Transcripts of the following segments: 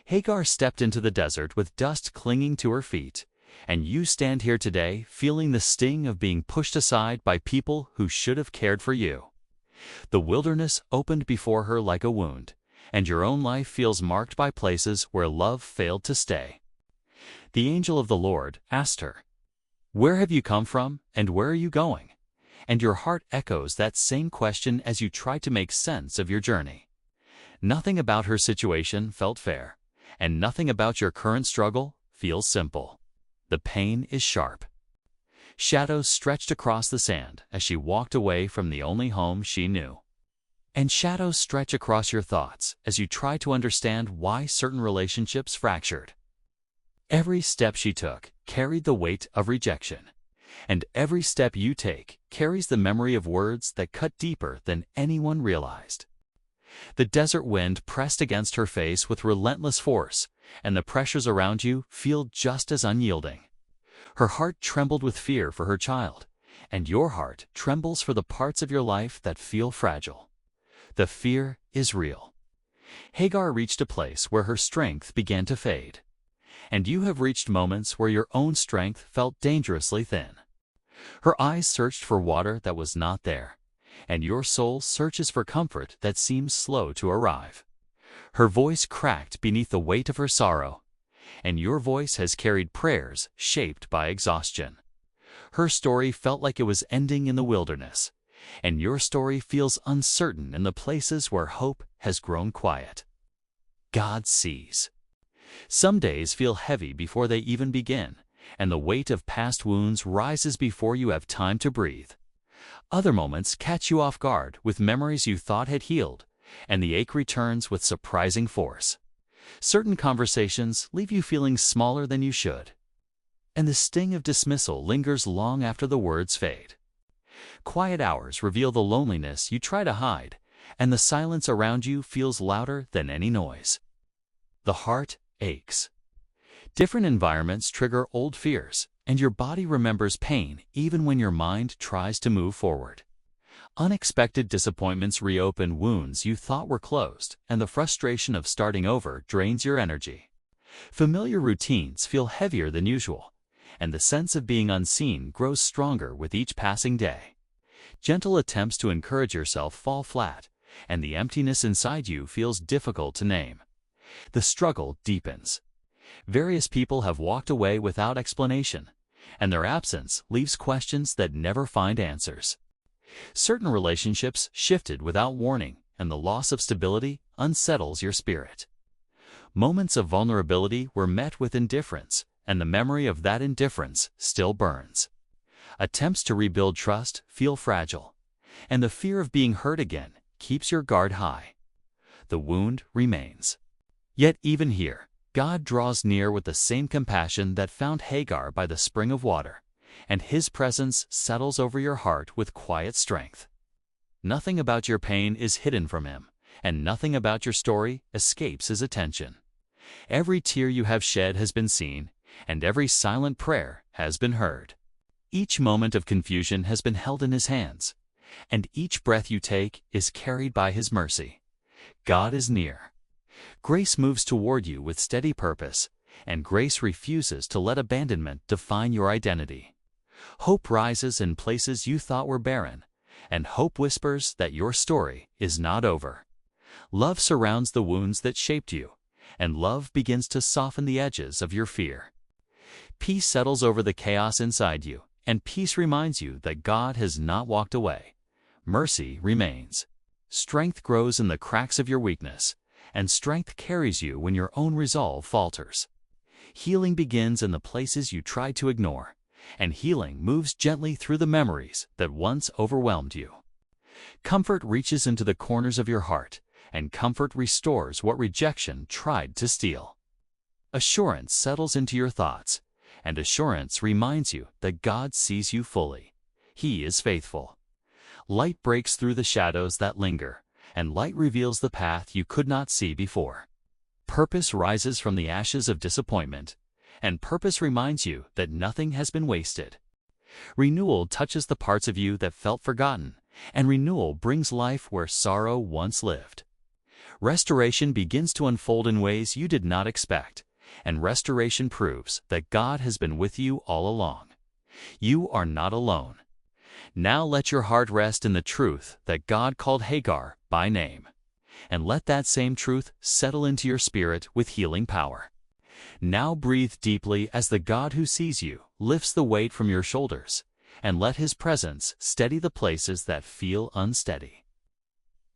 Hagar stepped into the desert with dust clinging to her feet, and you stand here today feeling the sting of being pushed aside by people who should have cared for you. The wilderness opened before her like a wound, and your own life feels marked by places where love failed to stay. The angel of the Lord asked her, "Where have you come from, and where are you going?" And your heart echoes that same question as you try to make sense of your journey. Nothing about her situation felt fair, and nothing about your current struggle feels simple. The pain is sharp. Shadows stretched across the sand as she walked away from the only home she knew. And shadows stretch across your thoughts as you try to understand why certain relationships fractured. Every step she took carried the weight of rejection, and every step you take carries the memory of words that cut deeper than anyone realized. The desert wind pressed against her face with relentless force, and the pressures around you feel just as unyielding. Her heart trembled with fear for her child, and your heart trembles for the parts of your life that feel fragile. The fear is real. Hagar reached a place where her strength began to fade, and you have reached moments where your own strength felt dangerously thin. Her eyes searched for water that was not there, and your soul searches for comfort that seems slow to arrive. Her voice cracked beneath the weight of her sorrow, and your voice has carried prayers shaped by exhaustion. Her story felt like it was ending in the wilderness, and your story feels uncertain in the places where hope has grown quiet. God sees. Some days feel heavy before they even begin, and the weight of past wounds rises before you have time to breathe. Other moments catch you off guard with memories you thought had healed, and the ache returns with surprising force. Certain conversations leave you feeling smaller than you should, and the sting of dismissal lingers long after the words fade. Quiet hours reveal the loneliness you try to hide, and the silence around you feels louder than any noise. The heart aches. Different environments trigger old fears, and your body remembers pain even when your mind tries to move forward. Unexpected disappointments reopen wounds you thought were closed, and the frustration of starting over drains your energy. Familiar routines feel heavier than usual, and the sense of being unseen grows stronger with each passing day. Gentle attempts to encourage yourself fall flat, and the emptiness inside you feels difficult to name. The struggle deepens. Various people have walked away without explanation, and their absence leaves questions that never find answers. Certain relationships shifted without warning, and the loss of stability unsettles your spirit. Moments of vulnerability were met with indifference, and the memory of that indifference still burns. Attempts to rebuild trust feel fragile, and the fear of being hurt again keeps your guard high. The wound remains. Yet even here, God draws near with the same compassion that found Hagar by the spring of water, and His presence settles over your heart with quiet strength. Nothing about your pain is hidden from Him, and nothing about your story escapes His attention. Every tear you have shed has been seen, and every silent prayer has been heard. Each moment of confusion has been held in His hands, and each breath you take is carried by His mercy. God is near. Grace moves toward you with steady purpose, and grace refuses to let abandonment define your identity. Hope rises in places you thought were barren, and hope whispers that your story is not over. Love surrounds the wounds that shaped you, and love begins to soften the edges of your fear. Peace settles over the chaos inside you, and peace reminds you that God has not walked away. Mercy remains. Strength grows in the cracks of your weakness, and strength carries you when your own resolve falters. Healing begins in the places you tried to ignore, and healing moves gently through the memories that once overwhelmed you. Comfort reaches into the corners of your heart, and comfort restores what rejection tried to steal. Assurance settles into your thoughts, and assurance reminds you that God sees you fully. He is faithful. Light breaks through the shadows that linger, and light reveals the path you could not see before. Purpose rises from the ashes of disappointment, and purpose reminds you that nothing has been wasted. Renewal touches the parts of you that felt forgotten, and renewal brings life where sorrow once lived. Restoration begins to unfold in ways you did not expect, and restoration proves that God has been with you all along. You are not alone. Now let your heart rest in the truth that God called Hagar by name, and let that same truth settle into your spirit with healing power. Now breathe deeply as the God who sees you lifts the weight from your shoulders, and let His presence steady the places that feel unsteady.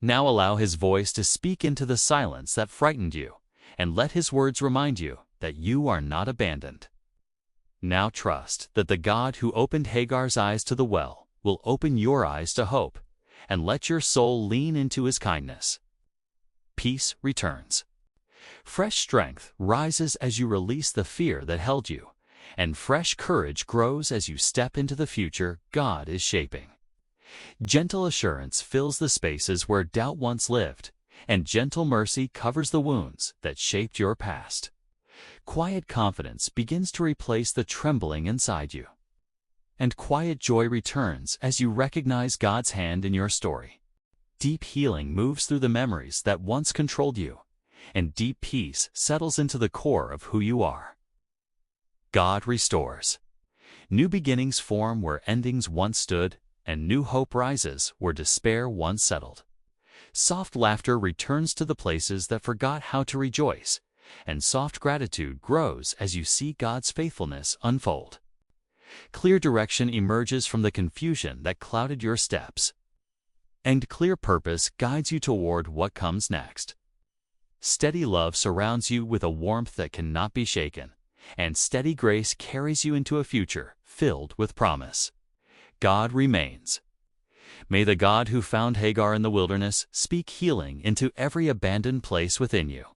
Now allow His voice to speak into the silence that frightened you, and let His words remind you that you are not abandoned. Now trust that the God who opened Hagar's eyes to the well will open your eyes to hope, and let your soul lean into His kindness. Peace returns. Fresh strength rises as you release the fear that held you, and fresh courage grows as you step into the future God is shaping. Gentle assurance fills the spaces where doubt once lived, and gentle mercy covers the wounds that shaped your past. Quiet confidence begins to replace the trembling inside you, and quiet joy returns as you recognize God's hand in your story. Deep healing moves through the memories that once controlled you, and deep peace settles into the core of who you are. God restores. New beginnings form where endings once stood, and new hope rises where despair once settled. Soft laughter returns to the places that forgot how to rejoice, and soft gratitude grows as you see God's faithfulness unfold. Clear direction emerges from the confusion that clouded your steps, and clear purpose guides you toward what comes next. Steady love surrounds you with a warmth that cannot be shaken, and steady grace carries you into a future filled with promise. God remains. May the God who found Hagar in the wilderness speak healing into every abandoned place within you.